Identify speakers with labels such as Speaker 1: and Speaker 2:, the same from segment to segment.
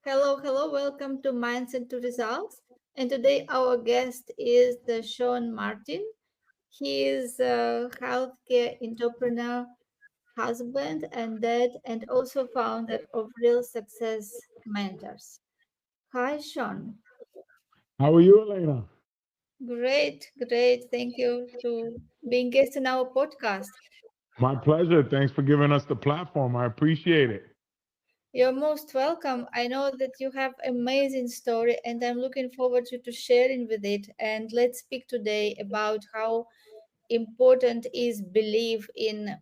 Speaker 1: Hello, hello, welcome to Mindset to Results. And today our guest is the Sean Martin. He is a healthcare entrepreneur, husband and dad, and also founder of Real Success Mentors. Hi, Sean.
Speaker 2: How are you, Elena?
Speaker 1: Great, great. Thank you to being guest in our podcast.
Speaker 2: My pleasure. Thanks for giving us the platform. I appreciate it.
Speaker 1: You're most welcome. I know that you have amazing story and I'm looking forward to sharing with it. And let's speak today about how important is belief in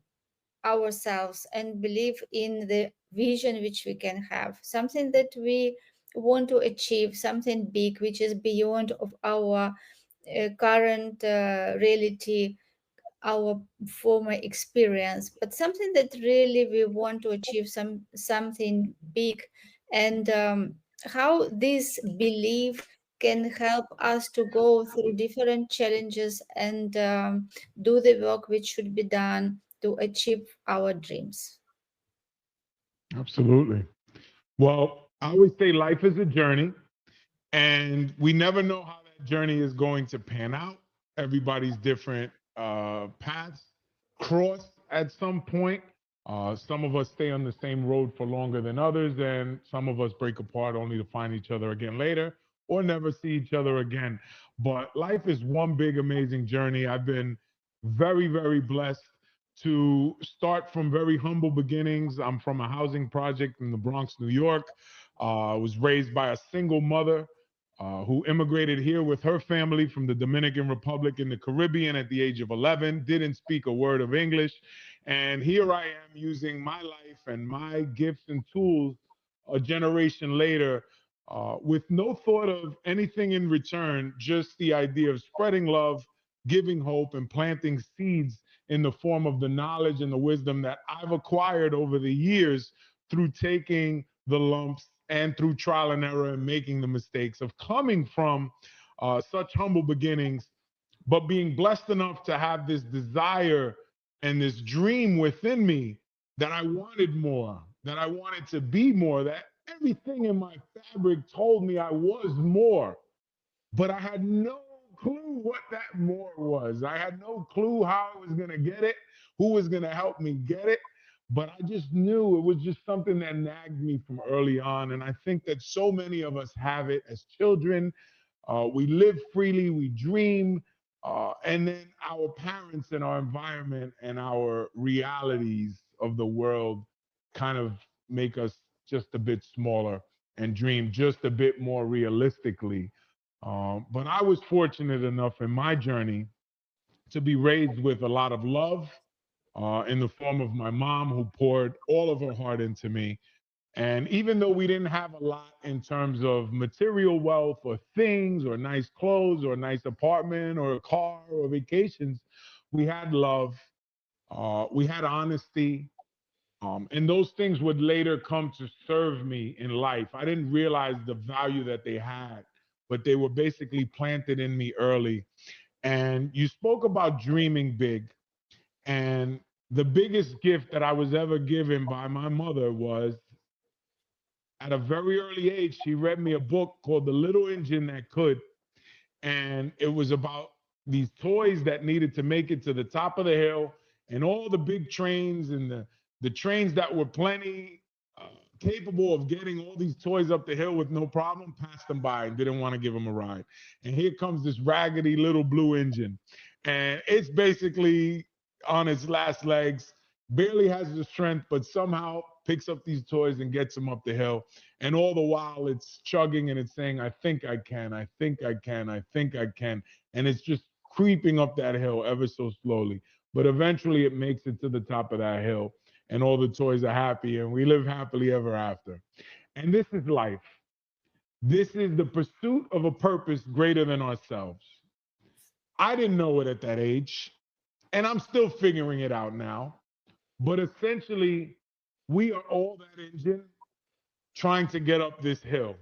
Speaker 1: ourselves and belief in the vision which we can have, something that we want to achieve, something big which is beyond of our current reality, our former experience, but something that really we want to achieve, something big. And how this belief can help us to go through different challenges and do the work which should be done to achieve our dreams.
Speaker 2: Absolutely. Well, I always say life is a journey, and we never know how that journey is going to pan out. Everybody's different paths cross at some point. Some of us stay on the same road for longer than others, and some of us break apart only to find each other again later or never see each other again. But life is one big, amazing journey. I've been very, very blessed to start from very humble beginnings. I'm from a housing project in the Bronx, New York. I was raised by a single mother who immigrated here with her family from the Dominican Republic in the Caribbean at the age of 11, didn't speak a word of English. And here I am using my life and my gifts and tools a generation later with no thought of anything in return, just the idea of spreading love, giving hope, and planting seeds in the form of the knowledge and the wisdom that I've acquired over the years through taking the lumps and through trial and error and making the mistakes of coming from such humble beginnings, but being blessed enough to have this desire and this dream within me that I wanted more, that I wanted to be more, that everything in my fabric told me I was more, but I had no clue what that more was. I had no clue how I was going to get it, who was going to help me get it. But I just knew it was just something that nagged me from early on. And I think that so many of us have it as children. We live freely, we dream, and then our parents and our environment and our realities of the world kind of make us just a bit smaller and dream just a bit more realistically. But I was fortunate enough in my journey to be raised with a lot of love in the form of my mom, who poured all of her heart into me. And even though we didn't have a lot in terms of material wealth or things or nice clothes or a nice apartment or a car or vacations, we had love, we had honesty, and those things would later come to serve me in life. I didn't realize the value that they had, but they were basically planted in me early. And you spoke about dreaming big. And the biggest gift that I was ever given by my mother was at a very early age, she read me a book called The Little Engine That Could. And it was about these toys that needed to make it to the top of the hill, and all the big trains and the trains that were plenty capable of getting all these toys up the hill with no problem passed them by and didn't want to give them a ride. And here comes this raggedy little blue engine. And it's basically on its last legs, barely has the strength, but somehow picks up these toys and gets them up the hill. And all the while it's chugging and it's saying, I think I can, I think I can, I think I can. And it's just creeping up that hill ever so slowly. But eventually it makes it to the top of that hill and all the toys are happy and we live happily ever after. And this is life. This is the pursuit of a purpose greater than ourselves. I didn't know it at that age, and I'm still figuring it out now. But essentially, we are all that engine trying to get up this hill.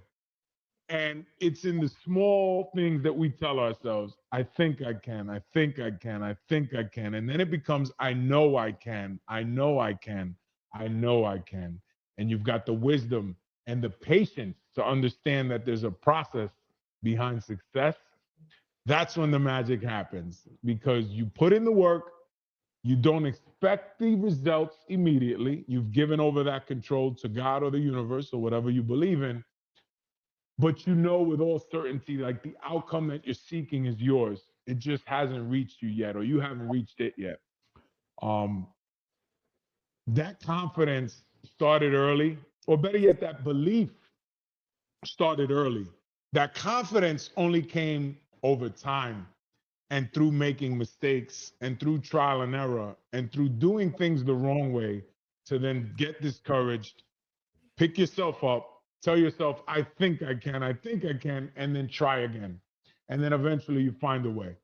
Speaker 2: And it's in the small things that we tell ourselves, I think I can, I think I can, I think I can. And then it becomes, I know I can, I know I can, I know I can. And you've got the wisdom and the patience to understand that there's a process behind success, that's when the magic happens, because you put in the work, you don't expect the results immediately. You've given over that control to God or the universe or whatever you believe in, but you know with all certainty, like the outcome that you're seeking is yours. It just hasn't reached you yet, or you haven't reached it yet. Um, that confidence started early, or better yet, that belief started early. That confidence only came over time and through making mistakes and through trial and error and through doing things the wrong way to then get discouraged, pick yourself up, tell yourself, I think I can, and then try again. And then eventually you find a way.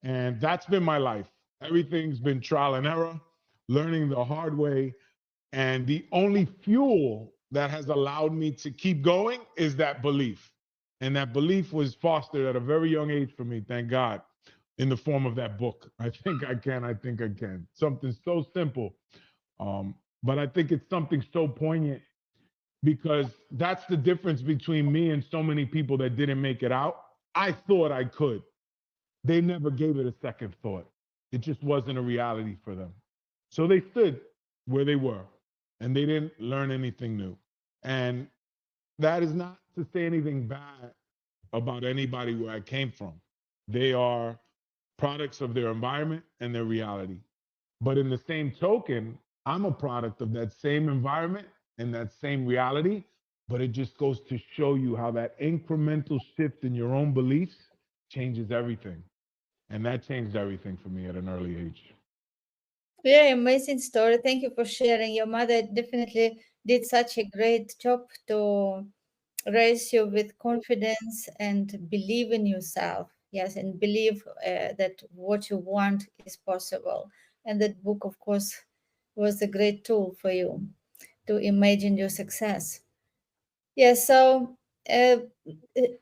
Speaker 2: And that's been my life. Everything's been trial and error, learning the hard way. And the only fuel that has allowed me to keep going is that belief. And that belief was fostered at a very young age for me, thank God, in the form of that book. I think I can, I think I can. Something so simple. But I think it's something so poignant because that's the difference between me and so many people that didn't make it out. I thought I could. They never gave it a second thought. It just wasn't a reality for them. So they stood where they were and they didn't learn anything new. And that is not to say anything bad about anybody where I came from. They are products of their environment and their reality. But in the same token, I'm a product of that same environment and that same reality. But it just goes to show you how that incremental shift in your own beliefs changes everything. And that changed everything for me at an early age.
Speaker 1: Very amazing story. Thank you for sharing. Your mother definitely did such a great job to raise you with confidence and believe in yourself. Yes, and believe that what you want is possible. And that book, of course, was a great tool for you to imagine your success. Yes, so uh,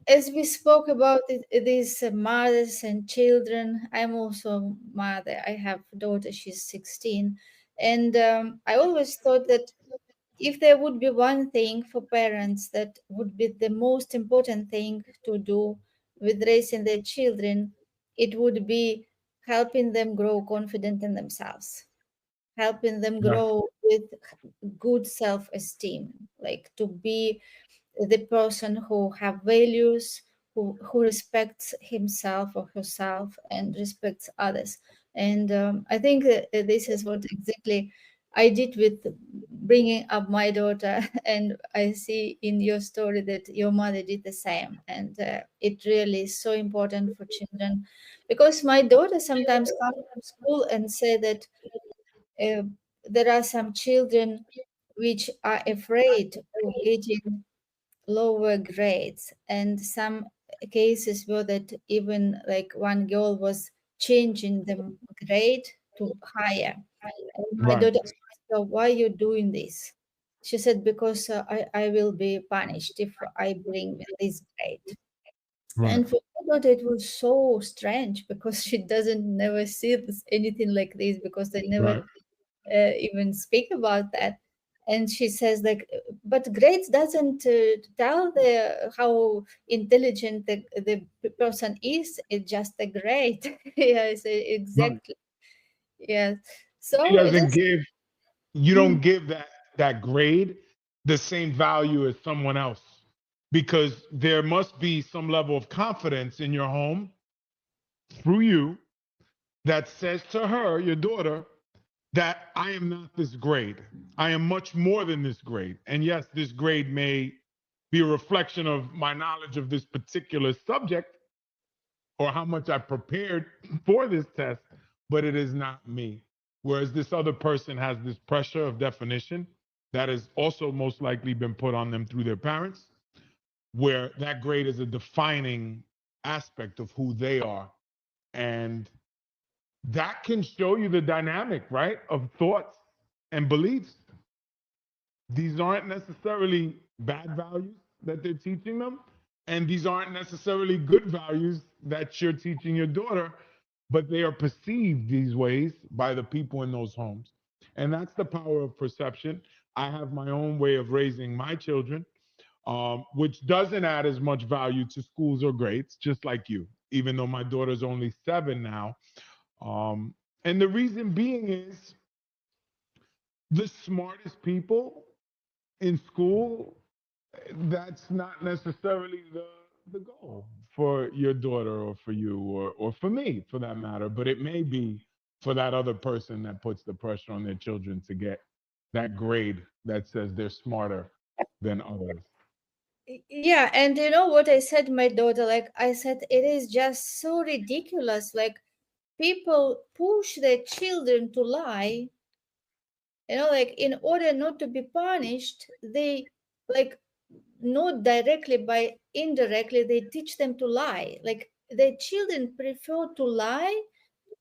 Speaker 1: as we spoke about these mothers and children, I'm also a mother. I have a daughter, she's 16. And I always thought that if there would be one thing for parents that would be the most important thing to do with raising their children, it would be helping them grow confident in themselves, helping them
Speaker 2: Yes.
Speaker 1: grow with good self-esteem, like to be the person who have values, who respects himself or herself and respects others. And I think this is what exactly I did with bringing up my daughter. And I see in your story that your mother did the same. And it really is so important for children, because my daughter sometimes comes to school and say that uh, there are some children which are afraid of getting lower grades, and some cases were that even like one girl was changing the grade to higher. And my
Speaker 2: Right.
Speaker 1: daughter asked her, why you doing this? She said, because I will be punished if I bring this grade.
Speaker 2: Right.
Speaker 1: And for my daughter, it was so strange because she doesn't never see this, anything like this, because they never
Speaker 2: Right.
Speaker 1: even speak about that. And she says like, but grades doesn't tell the how intelligent the person is. It's just a grade. Yes,
Speaker 2: Right.
Speaker 1: exactly. Yes.
Speaker 2: She
Speaker 1: So
Speaker 2: doesn't
Speaker 1: let's.
Speaker 2: give, you don't
Speaker 1: Mm,
Speaker 2: give that grade the same value as someone else because there must be some level of confidence in your home through you that says to her, your daughter, that I am not this grade. I am much more than this grade. And yes, this grade may be a reflection of my knowledge of this particular subject or how much I prepared for this test, but it is not me. Whereas this other person has this pressure of definition that has also most likely been put on them through their parents, where that grade is a defining aspect of who they are. And that can show you the dynamic, right, of thoughts and beliefs. These aren't necessarily bad values that they're teaching them, and these aren't necessarily good values that you're teaching your daughter, but they are perceived these ways by the people in those homes. And that's the power of perception. I have my own way of raising my children, which doesn't add as much value to schools or grades, just like you, even though my daughter's only 7 now. Um, and the reason being is the smartest people in school, that's not necessarily the goal for your daughter or for you or for me for that matter, but it may be for that other person that puts the pressure on their children to get that grade that says they're smarter than others.
Speaker 1: Yeah, and you know what I said, my daughter? Like I said, it is just so ridiculous. Like people push their children to lie, like in order not to be punished, they like not directly by indirectly they teach them to lie. Like the children prefer to lie,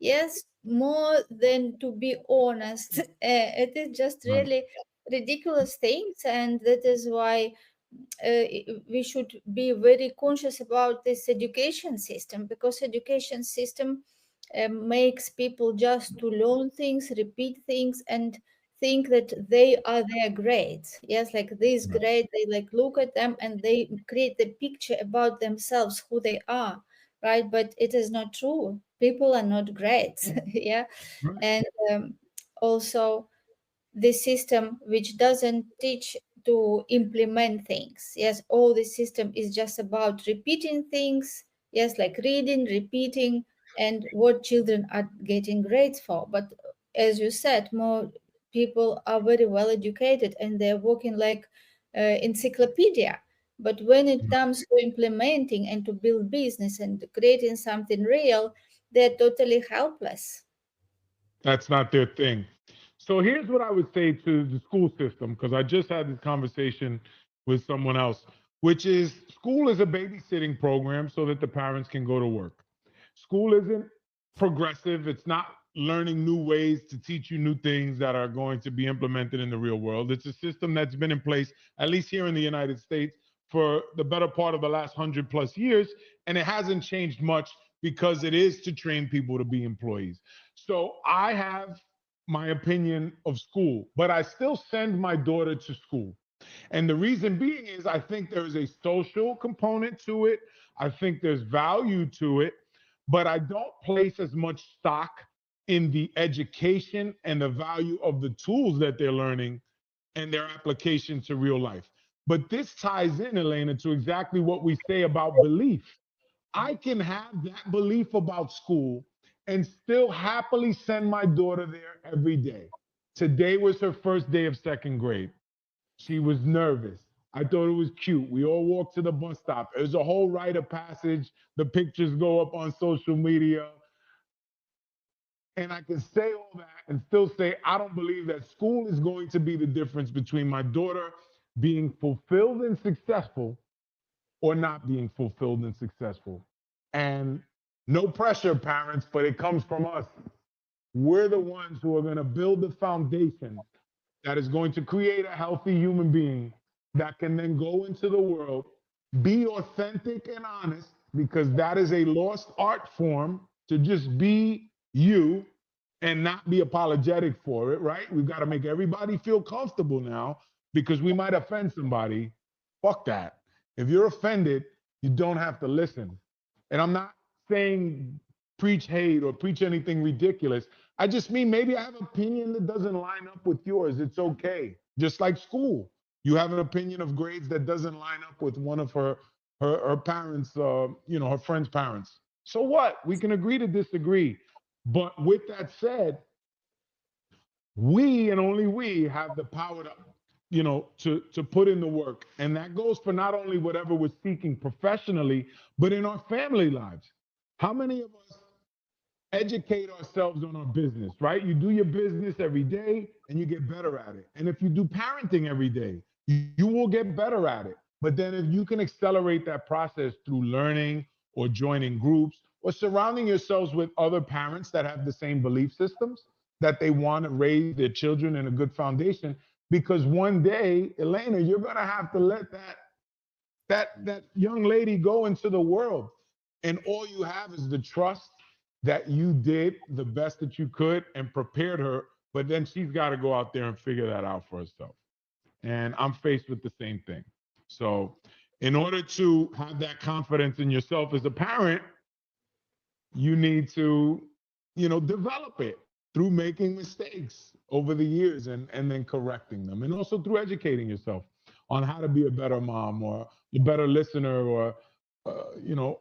Speaker 1: yes, more than to be honest. It is just
Speaker 2: Right.
Speaker 1: really ridiculous things, and that is why we should be very conscious about this education system, because education system makes people just to learn things, repeat things, and think that they are their grades. Yes, like this
Speaker 2: Right.
Speaker 1: grade, they like look at them and they create the picture about themselves, who they are, right? But it is not true. People are not grades. Yeah,
Speaker 2: Right.
Speaker 1: and also the system which doesn't teach to implement things. Yes, all the system is just about repeating things. Yes, like reading, repeating, and what children are getting grades for. But as you said, more people are very well educated and they're working like encyclopedia. But when it comes to implementing and to build business and creating something real, they're totally helpless.
Speaker 2: That's not their thing. So here's what I would say to the school system, because I just had this conversation with someone else, which is school is a babysitting program so that the parents can go to work. School isn't progressive, it's not learning new ways to teach you new things that are going to be implemented in the real world. It's a system that's been in place, at least here in the United States, for the better part of the last 100+ years, and it hasn't changed much because it is to train people to be employees. So I have my opinion of school, but I still send my daughter to school. And the reason being is I think there's a social component to it. I think there's value to it, but I don't place as much stock in the education and the value of the tools that they're learning and their application to real life. But this ties in, Elena, to exactly what we say about belief. I can have that belief about school and still happily send my daughter there every day. Today was her first day of second grade. She was nervous. I thought it was cute. We all walked to the bus stop. There's a whole rite of passage. The pictures go up on social media. And I can say all that and still say, I don't believe that school is going to be the difference between my daughter being fulfilled and successful or not being fulfilled and successful. And no pressure, parents, but it comes from us. We're the ones who are going to build the foundation that is going to create a healthy human being that can then go into the world, be authentic and honest, because that is a lost art form to just be you and not be apologetic for it, right? We've got to make everybody feel comfortable now because we might offend somebody. Fuck that. If you're offended, you don't have to listen. And I'm not saying preach hate or preach anything ridiculous. I just mean maybe I have an opinion that doesn't line up with yours. It's okay. Just like school, you have an opinion of grades that doesn't line up with one of her parents, her friend's parents. So what? We can agree to disagree. But with that said, we and only we have the power to to put in the work, and that goes for not only whatever we're seeking professionally but in our family lives. How many of us educate ourselves on our business, right? You do your business every day and you get better at it. And if you do parenting every day, you will get better at it. But then if you can accelerate that process through learning or joining groups or surrounding yourselves with other parents that have the same belief systems, that they want to raise their children in a good foundation, because one day, Elena, you're going to have to let that young lady go into the world, and all you have is the trust that you did the best that you could and prepared her, but then she's got to go out there and figure that out for herself. And I'm faced with the same thing. So, in order to have that confidence in yourself as a parent, you need to, develop it through making mistakes over the years and then correcting them. And also through educating yourself on how to be a better mom or a better listener or, you know,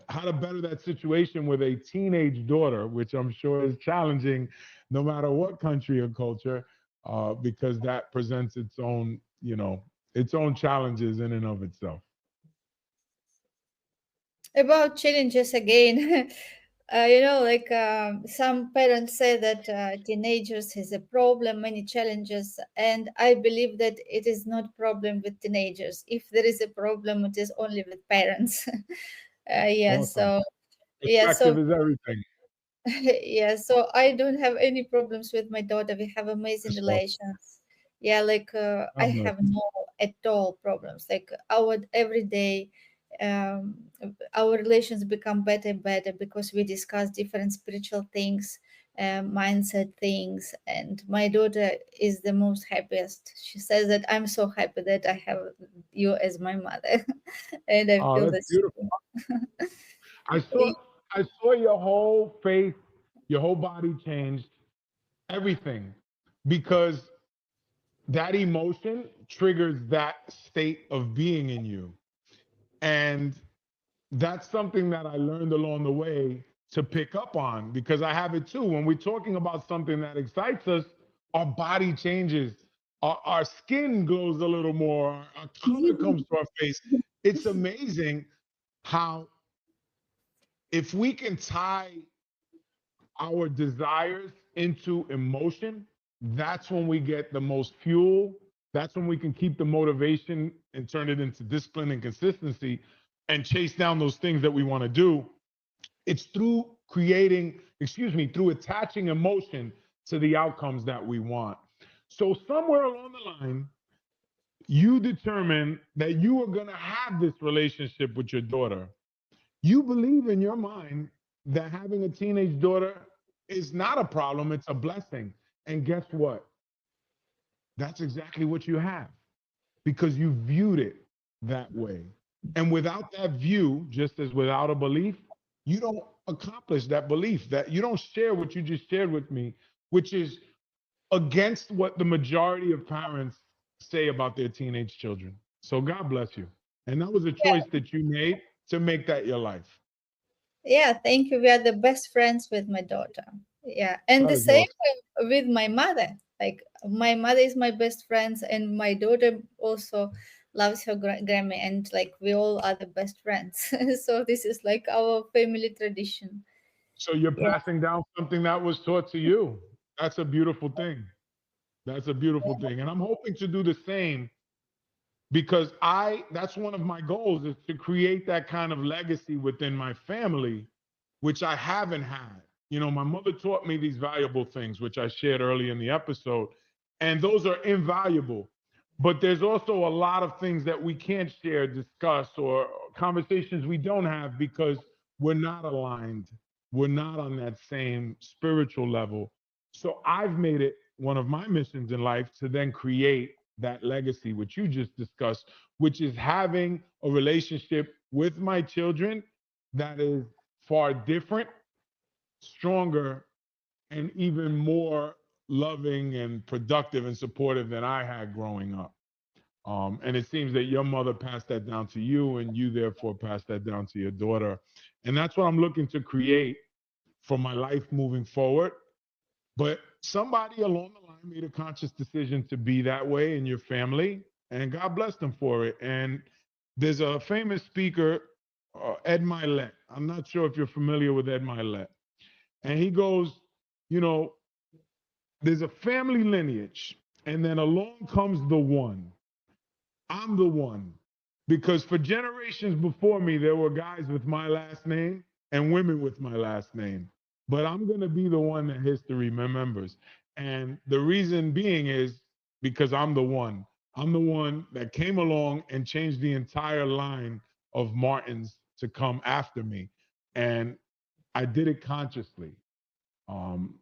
Speaker 2: how to better that situation with a teenage daughter, which I'm sure is challenging no matter what country or culture, because that presents its own, its own challenges in and of itself.
Speaker 1: About challenges again. Like some parents say that teenagers has a problem, many challenges, and I believe that it is not problem with teenagers. If there is a problem, it is only with parents. Yeah,
Speaker 2: Awesome.
Speaker 1: so yeah,
Speaker 2: Perspective
Speaker 1: so
Speaker 2: is everything.
Speaker 1: yeah, so I don't have any problems with my daughter. We have amazing
Speaker 2: That's awesome.
Speaker 1: relations. Yeah, like I
Speaker 2: God bless.
Speaker 1: have no at all problems. Like our everyday, um, our relations become better and better because we discuss different spiritual things, mindset things, and my daughter is the most happiest. She says that I'm so happy that I have you as my mother, and I
Speaker 2: Oh,
Speaker 1: feel
Speaker 2: that's
Speaker 1: the
Speaker 2: beautiful.
Speaker 1: same.
Speaker 2: I saw I saw your whole face, your whole body changed, everything, because that emotion triggers that state of being in you. And that's something that I learned along the way to pick up on because I have it too. When we're talking about something that excites us, our body changes, our skin glows a little more, our color comes to our face. It's amazing how, if we can tie our desires into emotion, that's when we get the most fuel. That's when we can keep the motivation and turn it into discipline and consistency and chase down those things that we want to do. It's through through attaching emotion to the outcomes that we want. So, somewhere along the line, you determine that you are going to have this relationship with your daughter. You believe in your mind that having a teenage daughter is not a problem, it's a blessing. And guess what? That's exactly what you have because you viewed it that way. And without that view, just as without a belief, you don't accomplish that belief, that you don't share what you just shared with me, which is against what the majority of parents say about their teenage children. So God bless you. And that was a choice that you made to make that your life.
Speaker 1: Yeah, thank you. We are the best friends with my daughter. Yeah, and
Speaker 2: That
Speaker 1: the
Speaker 2: is
Speaker 1: same
Speaker 2: awesome.
Speaker 1: with my mother. Like my mother is my best friends, and my daughter also loves her grandma, and like we all are the best friends. So this is like our family tradition.
Speaker 2: So you're
Speaker 1: Yeah,
Speaker 2: passing down something that was taught to you. That's a beautiful thing. That's a beautiful thing. And I'm hoping to do the same because that's one of my goals is to create that kind of legacy within my family, which I haven't had. My mother taught me these valuable things, which I shared early in the episode, and those are invaluable. But there's also a lot of things that we can't share, discuss, or conversations we don't have because we're not aligned. We're not on that same spiritual level. So I've made it one of my missions in life to then create that legacy, which you just discussed, which is having a relationship with my children that is far different, stronger, and even more loving and productive and supportive than I had growing up. And it seems that your mother passed that down to you, and you therefore passed that down to your daughter. And that's what I'm looking to create for my life moving forward. But somebody along the line made a conscious decision to be that way in your family, and God bless them for it. And there's a famous speaker, Ed Milet. I'm not sure if you're familiar with Ed Milet. And he goes, you know, there's a family lineage, and then along comes the one. I'm the one. Because for generations before me, there were guys with my last name and women with my last name. But I'm going to be the one that history remembers. And the reason being is because I'm the one. I'm the one that came along and changed the entire line of Martins to come after me. And I did it consciously. Um,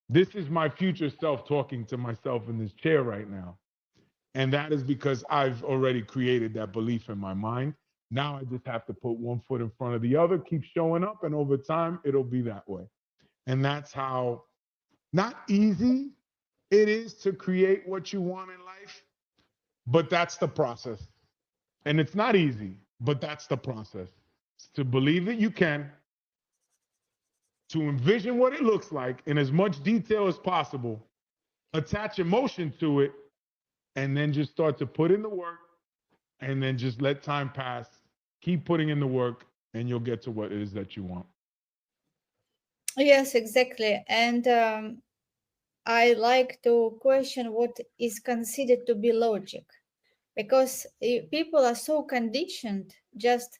Speaker 2: this is my future self talking to myself in this chair right now. And that is because I've already created that belief in my mind. Now I just have to put one foot in front of the other, keep showing up, and over time it'll be that way. And that's how not easy it is to create what you want in life, but that's the process. And it's not easy, but that's the process. It's to believe that you can, to envision what it looks like in as much detail as possible, attach emotion to it, and then just start to put in the work and then just let time pass. Keep putting in the work, and you'll get to what it is that you want.
Speaker 1: Yes, exactly. And I like to question what is considered to be logic, because people are so conditioned just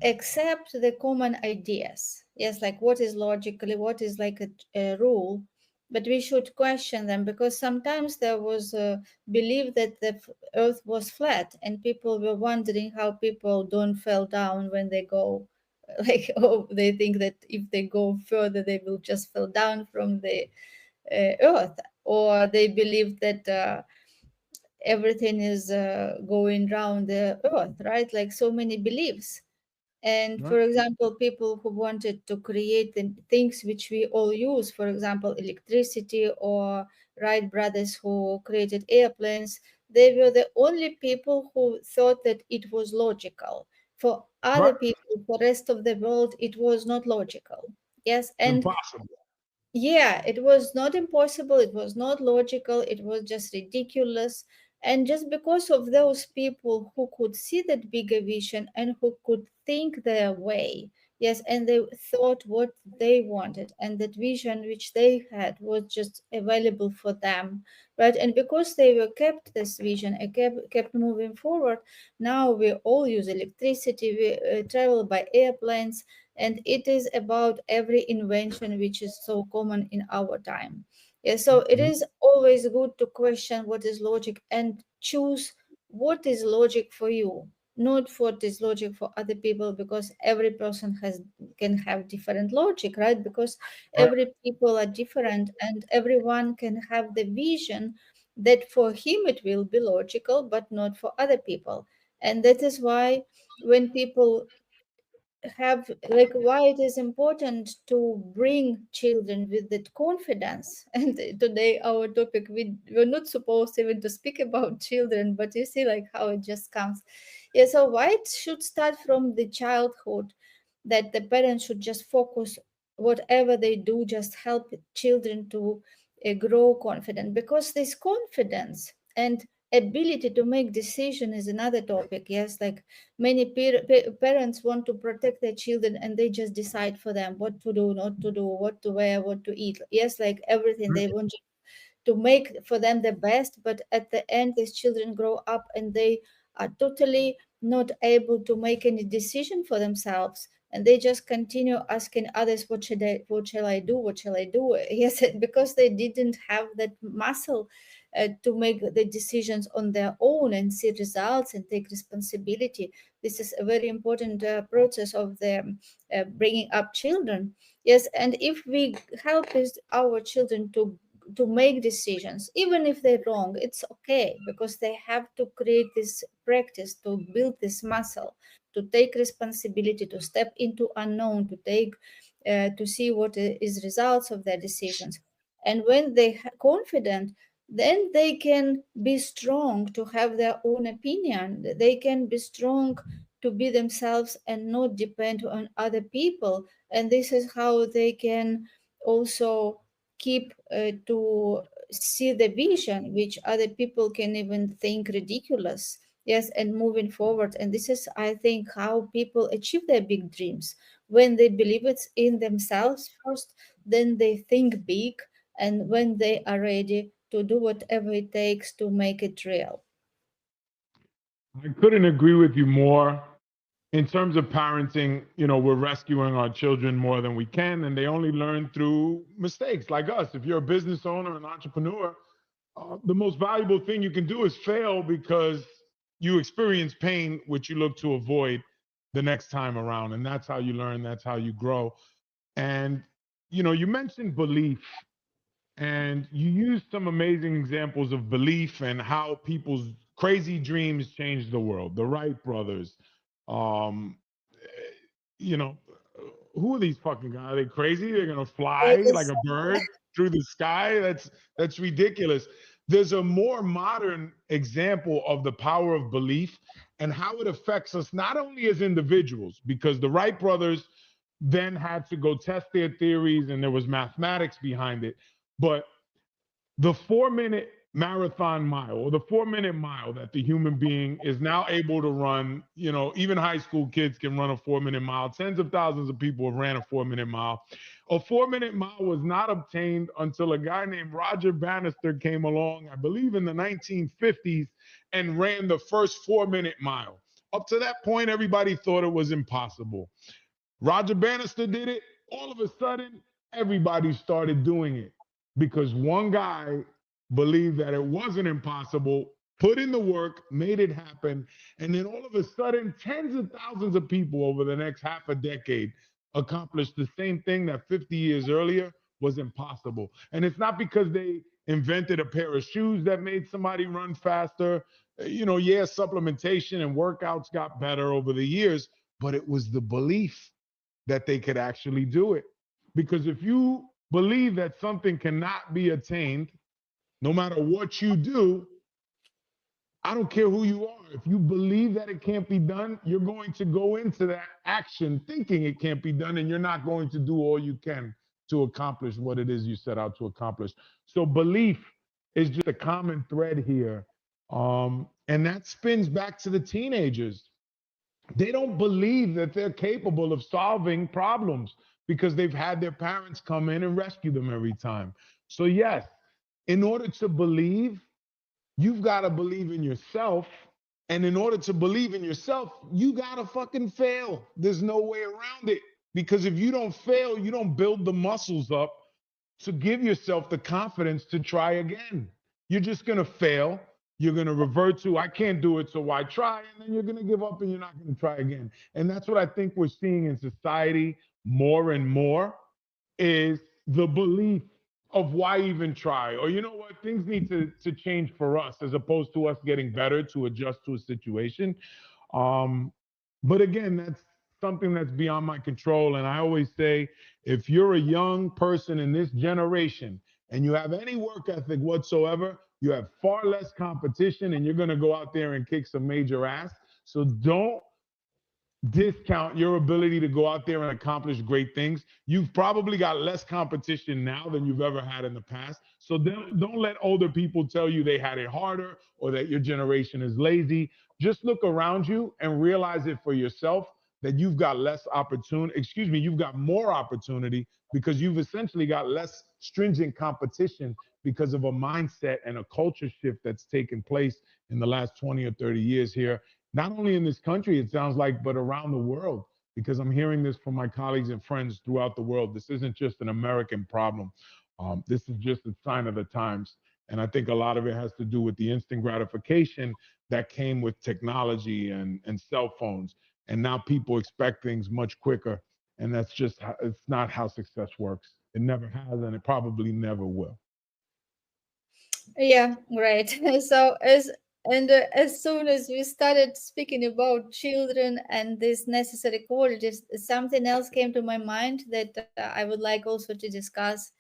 Speaker 1: accept the common ideas. Yes, like what is logically, what is like a rule, but we should question them, because sometimes there was a belief that the earth was flat and people were wondering how people don't fall down when they go like, oh, they think that if they go further they will just fall down from the earth, or they believe that everything is going round the earth, right? Like so many beliefs. And
Speaker 2: Right?
Speaker 1: for example, people who wanted to create the things which we all use, for example, electricity, or Wright brothers who created airplanes, they were the only people who thought that it was logical. For other
Speaker 2: Right?
Speaker 1: people, for rest of the world, it was not logical. Yes, and
Speaker 2: Impossible.
Speaker 1: yeah, it was not impossible, it was not logical, it was just ridiculous. And just because of those people who could see that bigger vision and who could think their way, yes, and they thought what they wanted, and that vision which they had was just available for them, right? And because they were kept this vision and kept moving forward, now we all use electricity, we travel by airplanes, and it is about every invention which is so common in our time. Yeah, so it
Speaker 2: Mhm.
Speaker 1: is always good to question what is logic and choose what is logic for you, not what is logic for other people, because every person has can have different logic, right? Because
Speaker 2: Right.
Speaker 1: every people are different and everyone can have the vision that for him it will be logical but not for other people. And that is why when people have, like, why it is important to bring children with that confidence. And today our topic, we're not supposed even to speak about children, but you see like how it just comes. Yeah, so why it should start from the childhood, that the parents should just focus whatever they do, just help children to grow confident, because this confidence and ability to make decision is another topic. Yes, like many parents want to protect their children and they just decide for them what to do, not to do, what to wear, what to eat. Yes, like everything they want to make for them the best, but at the end these children grow up and they are totally not able to make any decision for themselves, and they just continue asking others, what shall I do, what shall I do? Yes, because they didn't have that muscle to make the decisions on their own and see results and take responsibility. This is a very important process of the bringing up children. Yes, and if we help our children to make decisions, even if they're wrong, it's okay, because they have to create this practice to build this muscle, to take responsibility, to step into unknown, to take to see what is results of their decisions. And when they confident, then they can be strong to have their own opinion, they can be strong to be themselves and not depend on other people. And this is how they can also keep to see the vision which other people can even think ridiculous. Yes, and moving forward. And this is, I think, how people achieve their big dreams, when they believe it's in themselves first, then they think big, and when they are ready to do whatever it takes to make it real.
Speaker 2: I couldn't agree with you more. In terms of parenting, we're rescuing our children more than we can, and they only learn through mistakes like us. If you're a business owner, an entrepreneur, the most valuable thing you can do is fail, because you experience pain, which you look to avoid the next time around. And that's how you learn, that's how you grow. And, you mentioned belief. And you used some amazing examples of belief and how people's crazy dreams changed the world. The Wright brothers, um, you know, who are these fucking guys? Are they crazy? They're gonna
Speaker 1: It
Speaker 2: fly like
Speaker 1: is.
Speaker 2: a bird through the sky? That's ridiculous. There's a more modern example of the power of belief and how it affects us not only as individuals, because the Wright brothers then had to go test their theories and there was mathematics behind it, but the 4 minute marathon mile or the 4 minute mile that the human being is now able to run, even high school kids can run a 4 minute mile. Tens of thousands of people have ran a 4 minute mile. A 4 minute mile was not obtained until a guy named Roger Bannister came along, I believe in the 1950s, and ran the first 4 minute mile. Up to that point, everybody thought it was impossible. Roger Bannister did it. All of a sudden, everybody started doing it because one guy believed that it wasn't impossible, put in the work, made it happen. And then all of a sudden, tens of thousands of people over the next half a decade accomplished the same thing that 50 years earlier was impossible. And it's not because they invented a pair of shoes that made somebody run faster. Yeah, supplementation and workouts got better over the years, but it was the belief that they could actually do it. Because if you believe that something cannot be attained, no matter what you do, I don't care who you are. If you believe that it can't be done, you're going to go into that action thinking it can't be done, and you're not going to do all you can to accomplish what it is you set out to accomplish. So, belief is just a common thread here. And that spins back to the teenagers. They don't believe that they're capable of solving problems because they've had their parents come in and rescue them every time. So, yes, in order to believe, you've got to believe in yourself. And in order to believe in yourself, you got to fucking fail. There's no way around it. Because if you don't fail, you don't build the muscles up to give yourself the confidence to try again. You're just going to fail. You're going to revert to, I can't do it, so why try? And then you're going to give up and you're not going to try again. And that's what I think we're seeing in society more and more is the belief of why even try? Or you know what? Things need to change for us as opposed to us getting better to adjust to a situation. Um, but again, that's something that's beyond my control. And I always say, if you're a young person in this generation and you have any work ethic whatsoever, you have far less competition and you're going to go out there and kick some major ass. So don't discount your ability to go out there and accomplish great things. You've probably got less competition now than you've ever had in the past. So don't let older people tell you they had it harder or that your generation is lazy. Just look around you and realize it for yourself that you've got less opportunity, excuse me, you've got more opportunity because you've essentially got less stringent competition because of a mindset and a culture shift that's taken place in the last 20 or 30 years here, not only in this country, it sounds like, but around the world, because I'm hearing this from my colleagues and friends throughout the world. This isn't just an American problem. This is just a sign of the times. And I think a lot of it has to do with the instant gratification that came with technology and cell phones. And now people expect things much quicker. And that's just, it's not how success works. It never has, and it probably never will.
Speaker 1: Yeah, right. So as soon as we started speaking about children and these necessary qualities, something else came to my mind that I would like also to discuss.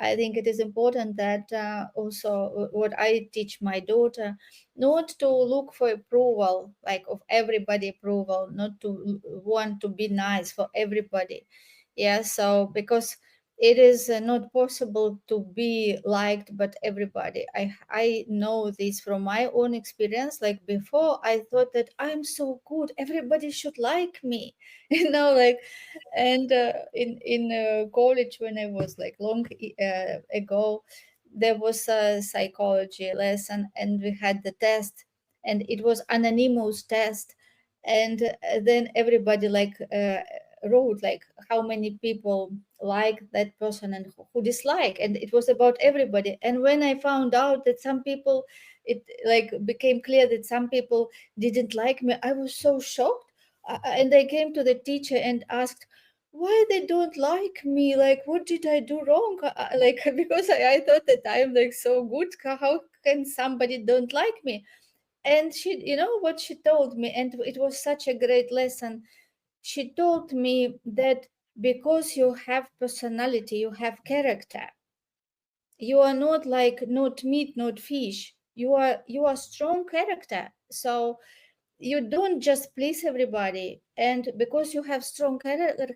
Speaker 1: I think it is important that also what I teach my daughter, not to look for approval, like of everybody approval, not to want to be nice for everybody. Yeah, so because it is not possible to be liked but everybody. I know this from my own experience. Like before I thought that I'm so good, everybody should like me, like. And in college, when I was like long ago, there was a psychology lesson and we had the test, and it was anonymous test. And then everybody like wrote like how many people like that person and who dislike, and it was about everybody. And when I found out that some people, it like became clear that some people didn't like me, I was so shocked. And I came to the teacher and asked, why they don't like me, like what did I do wrong? Like because I thought that I am like so good, how can somebody don't like me? And she, you know what she told me, and it was such a great lesson. She told me that because you have personality, you have character, you are not like not meat not fish, you are strong character. So you don't just please everybody, and because you have strong character,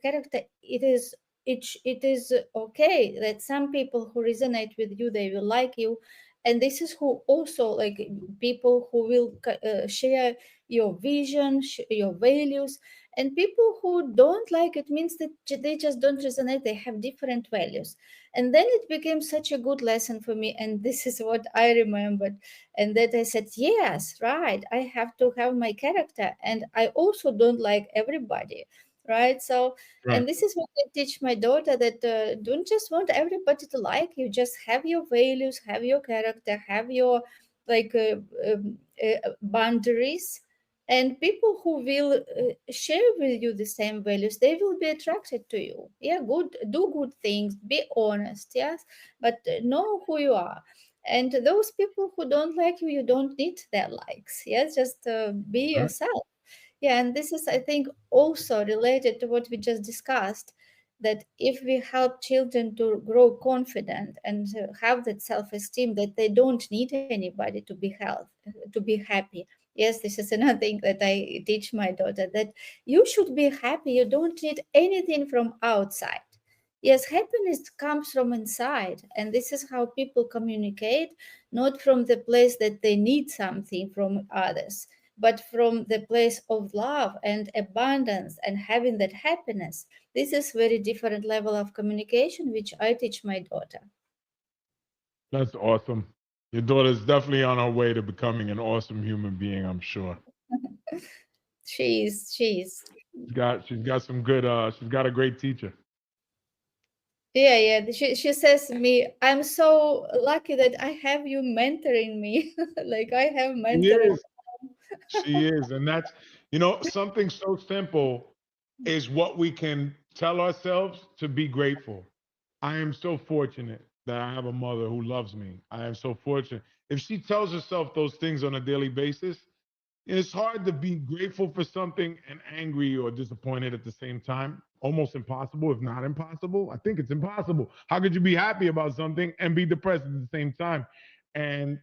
Speaker 1: it is okay that some people who resonate with you, they will like you. And this is who also like people who will share your vision, your values. And people who don't like it means that they just don't resonate, they have different values. And then it became such a good lesson for me, and this is what I remembered. And that I said, yes, right, I have to have my character, and I also don't like everybody, right? So,
Speaker 2: Right.
Speaker 1: and this is what I teach my daughter, that don't just want everybody to like you, just have your values, have your character, have your like boundaries. And people who will share with you the same values, they will be attracted to you. Yeah, good, do good things, be honest, yes, but know who you are. And those people who don't like you, you don't need their likes. Yes, just be
Speaker 2: Right.
Speaker 1: yourself. Yeah, and this is, I think, also related to what we just discussed, that if we help children to grow confident and have that self-esteem, that they don't need anybody to be to be happy. Yes, this is another thing that I teach my daughter, that you should be happy. You don't need anything from outside. Yes, happiness comes from inside, and this is how people communicate, not from the place that they need something from others, but from the place of love and abundance and having that happiness. This is very different level of communication, which I teach my daughter.
Speaker 2: That's awesome. Your daughter's definitely on her way to becoming an awesome human being, I'm sure.
Speaker 1: She's
Speaker 2: She's got some good she's got a great teacher.
Speaker 1: yeah, yeah. She says to me, I'm so lucky that I have you mentoring me. Like I have
Speaker 2: She
Speaker 1: mentor at
Speaker 2: is. She is. And that's, something so simple is what we can tell ourselves to be grateful. I am so fortunate that I have a mother who loves me. I am so fortunate. If she tells herself those things on a daily basis, it's hard to be grateful for something and angry or disappointed at the same time. Almost impossible, if not impossible. I think it's impossible. How could you be happy about something and be depressed at the same time? And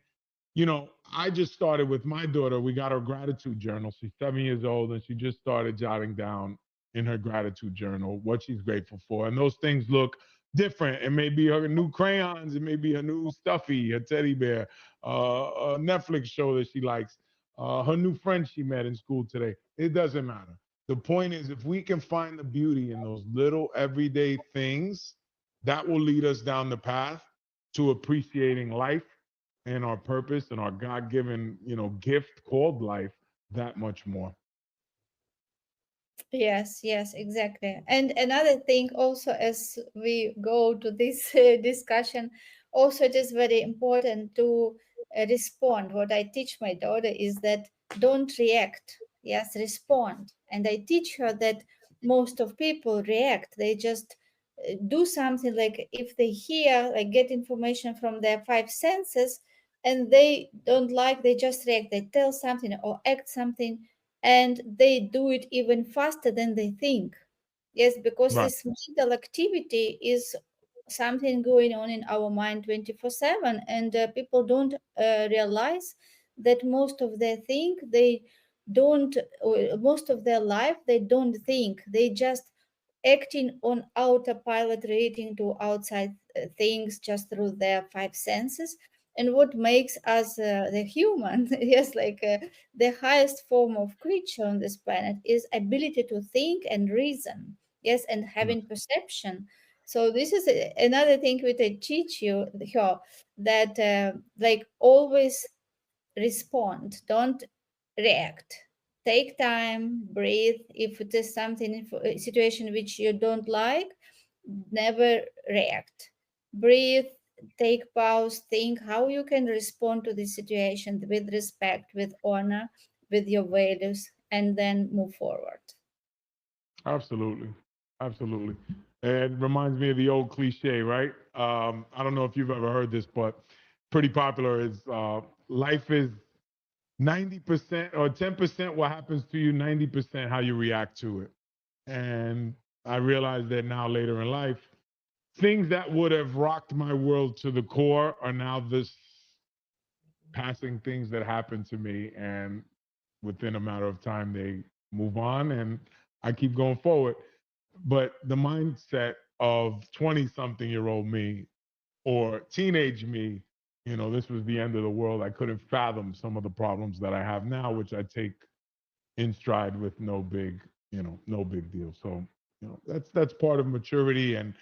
Speaker 2: I just started with my daughter. We got her gratitude journal. She's 7 years old, and she just started jotting down in her gratitude journal what she's grateful for. And those things look different. It may be her new crayons, it may be her new stuffy, her teddy bear, a Netflix show that she likes, her new friend she met in school today. It doesn't matter. The point is, if we can find the beauty in those little everyday things, that will lead us down the path to appreciating life and our purpose and our God-given, gift called life that much more.
Speaker 1: Yes, yes, exactly. And another thing, also, as we go to this discussion, also it is very important to respond. What I teach my daughter is that don't react. Yes, respond. And I teach her that most of people react. They just do something, like if they hear, like get information from their five senses, and they don't like, they just react. They tell something or act something, and they do it even faster than they think. Yes, because
Speaker 2: Right.
Speaker 1: this mental activity is something going on in our mind 24/7, and people don't realize that most of their think they don't, most of their life they don't think, they just acting on autopilot, relating to outside things just through their five senses. And what makes us the human, yes, like the highest form of creature on this planet, is ability to think and reason, yes, and
Speaker 2: Yes.
Speaker 1: having perception. So this is another thing which I teach you here, that like always respond, don't react. Take time, breathe. If it is something, a situation which you don't like, never react. Breathe, take pause, think how you can respond to the situation with respect, with honor, with your values, and then move forward.
Speaker 2: Absolutely. Absolutely. It reminds me of the old cliche, right? I don't know if you've ever heard this, but pretty popular is life is 90% or 10% what happens to you, 90% how you react to it. And I realize that now later in life, things that would have rocked my world to the core are now this passing things that happened to me. And within a matter of time, they move on and I keep going forward. But the mindset of 20 something year old me or teenage me, this was the end of the world. I couldn't fathom some of the problems that I have now, which I take in stride with no big deal. So, that's part of maturity. And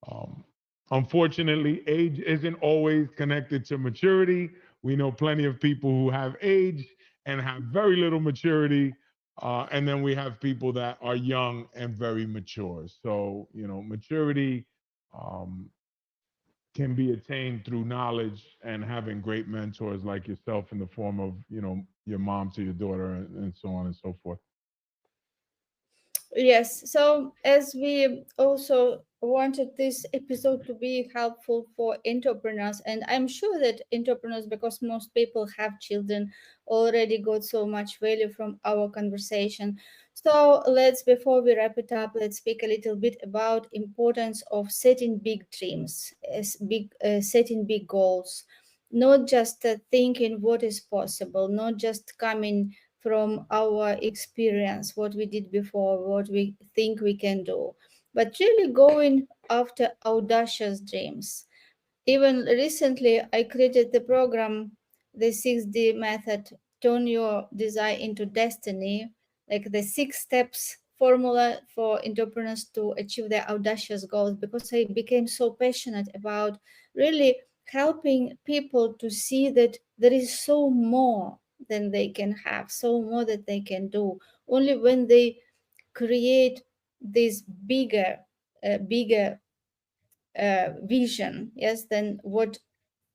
Speaker 2: um, unfortunately, age isn't always connected to maturity. We know plenty of people who have age and have very little maturity. And then we have people that are young and very mature. So, maturity um, can be attained through knowledge and having great mentors like yourself in the form of, your mom to your daughter and so on and so forth.
Speaker 1: Yes, so as we also wanted this episode to be helpful for entrepreneurs, and I'm sure that entrepreneurs, because most people have children, already got so much value from our conversation. So let's, before we wrap it up, let's speak a little bit about importance of setting big dreams, as big setting big goals, not just thinking what is possible, not just coming from our experience, what we did before, what we think we can do, but really going after audacious dreams. Even recently, I created the program, the 6D method, turn your desire into destiny, like the 6 steps formula for entrepreneurs to achieve their audacious goals, because I became so passionate about really helping people to see that there is so more than they can have, so more that they can do. Only when they create this bigger vision, yes, than what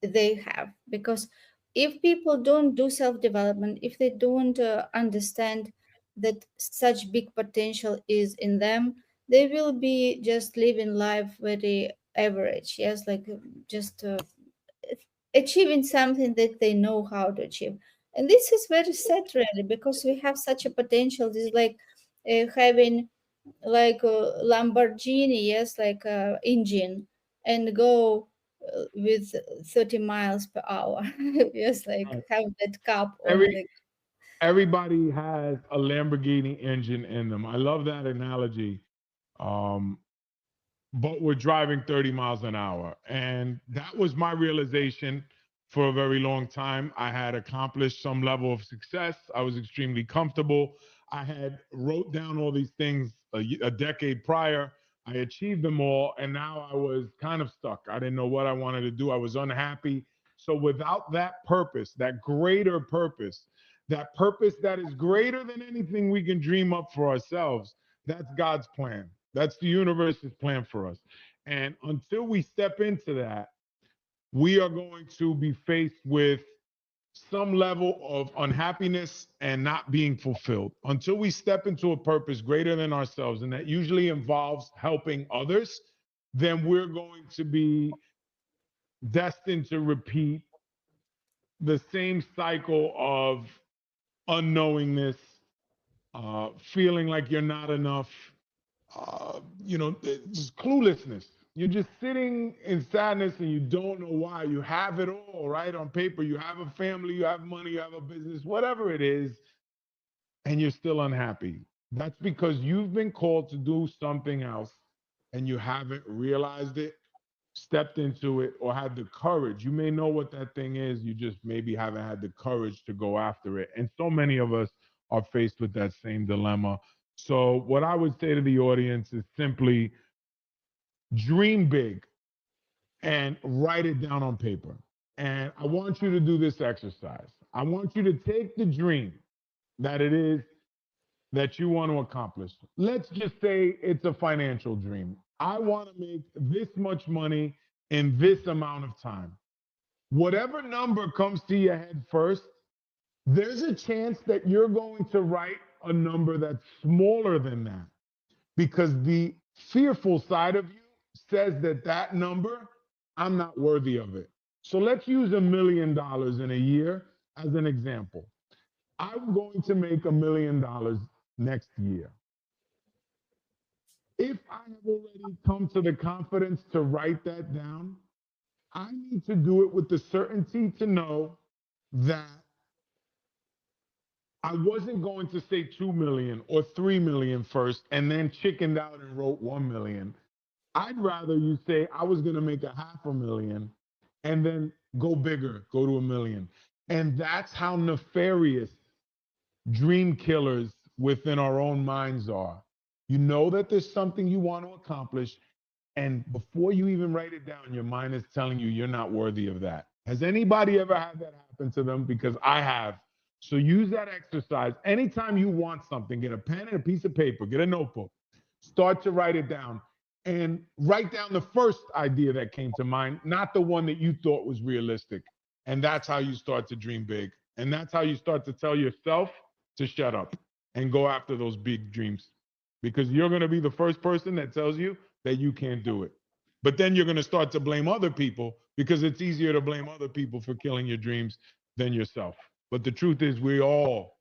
Speaker 1: they have. Because if people don't do self development, if they don't understand that such big potential is in them, they will be just living life very average, yes, like just achieving something that they know how to achieve. And this is very sad, really, because we have such a potential. This is like having like a Lamborghini, yes, like a engine, and go with 30 miles per hour. Yes, like
Speaker 2: Right.
Speaker 1: have that cup on
Speaker 2: Every
Speaker 1: the.
Speaker 2: everybody has a Lamborghini engine in them. I love that analogy. Um, but we're driving 30 miles an hour. And that was my realization for a very long time. I had accomplished some level of success. I was extremely comfortable. I had wrote down all these things a decade prior. I achieved them all. And now I was kind of stuck. I didn't know what I wanted to do. I was unhappy. So without that purpose, that purpose that is greater than anything we can dream up for ourselves, that's God's plan. That's the universe's plan for us. And until we step into that, we are going to be faced with some level of unhappiness and not being fulfilled. Until we step into a purpose greater than ourselves, and that usually involves helping others, then we're going to be destined to repeat the same cycle of unknowingness, feeling like you're not enough, just cluelessness. You're just sitting in sadness and you don't know why. You have it all right on paper. You have a family, you have money, you have a business, whatever it is, and you're still unhappy. That's because you've been called to do something else and you haven't realized it, stepped into it, or had the courage. You may know what that thing is, you just maybe haven't had the courage to go after it. And so many of us are faced with that same dilemma. So, what I would say to the audience is simply dream big and write it down on paper. And I want you to do this exercise. I want you to take the dream that it is that you want to accomplish. Let's just say it's a financial dream. I want to make this much money in this amount of time. Whatever number comes to your head first, there's a chance that you're going to write a number that's smaller than that because the fearful side of you says that that number, I'm not worthy of it. So let's use $1 million in a year as an example. I'm going to make $1 million next year. If I have already come to the confidence to write that down, I need to do it with the certainty to know that I wasn't going to say 2 million or 3 million first and then chickened out and wrote 1 million. I'd rather you say I was going to make a half a million and then go bigger, go to a million. And that's how nefarious dream killers within our own minds are. You know that there's something you want to accomplish, and before you even write it down, your mind is telling you you're not worthy of that. Has anybody ever had that happen to them? Because I have. So use that exercise. Anytime you want something, get a pen and a piece of paper, get a notebook, start to write it down, and write down the first idea that came to mind, not the one that you thought was realistic. And that's how you start to dream big. And that's how you start to tell yourself to shut up and go after those big dreams. Because you're going to be the first person that tells you that you can't do it. But then you're going to start to blame other people because it's easier to blame other people for killing your dreams than yourself. But the truth is, we all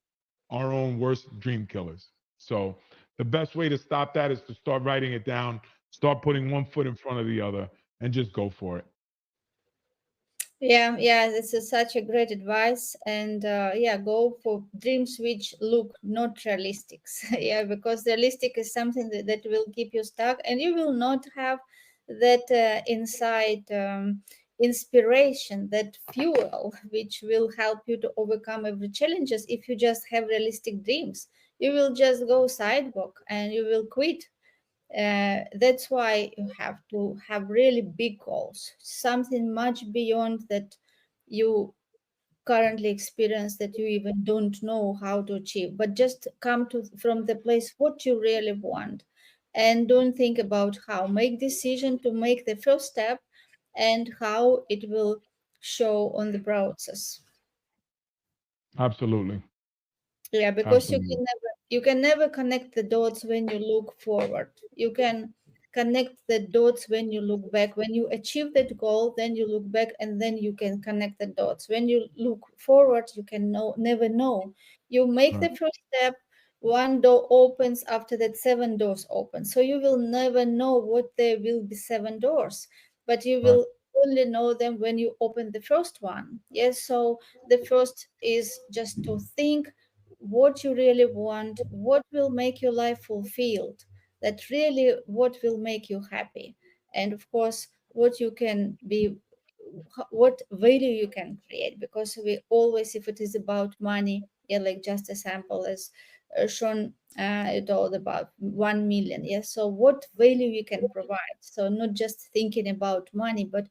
Speaker 2: our own worst dream killers. So the best way to stop that is to start writing it down, start putting one foot in front of the other, and just go for it.
Speaker 1: Yeah, yeah, this is such a great advice. And yeah, go for dreams which look not realistic. Yeah, because realistic is something that will keep you stuck, and you will not have that inside inspiration, that fuel, which will help you to overcome every challenges. If you just have realistic dreams, you will just go sidewalk and you will quit. That's why you have to have really big goals, something much beyond that you currently experience, that you even don't know how to achieve, but just come to from the place what you really want, and don't think about how. Make decision to make the first step and how it will show on the process.
Speaker 2: Absolutely.
Speaker 1: Yeah, because
Speaker 2: Absolutely.
Speaker 1: you can never connect the dots when you look forward. You can connect the dots when you look back. When you achieve that goal, then you look back and then you can connect the dots. When you look forward, you can never know. You make
Speaker 2: Right.
Speaker 1: the first step, one door opens, after that seven doors open. So you will never know what there will be seven doors, but you
Speaker 2: Right.
Speaker 1: will only know them when you open the first one. Yes, so the first is just to think what you really want, what will make your life fulfilled, that really what will make you happy, and of course what you can be, what value you can create. Because we always, if it is about money, yeah, like just a sample as Sean told about 1 million, yes, so what value you can provide. So not just thinking about money, but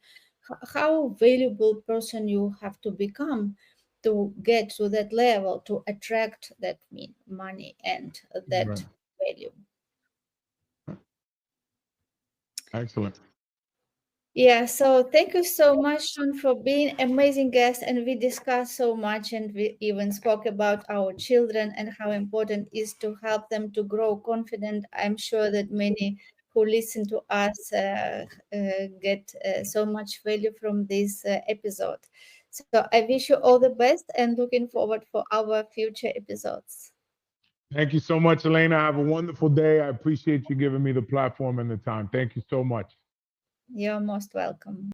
Speaker 1: how valuable person you have to become to get to that level, to attract that money and
Speaker 2: Right.
Speaker 1: that value.
Speaker 2: Excellent.
Speaker 1: Yeah, so thank you so much, Sean, for being amazing guest. And we discussed so much, and we even spoke about our children and how important is to help them to grow confident. I'm sure that many who listen to us get so much value from this episode. So I wish you all the best and looking forward for our future episodes.
Speaker 2: Thank you so much, Elena. Have a wonderful day. I appreciate you giving me the platform and the time. Thank you so much.
Speaker 1: You're most welcome.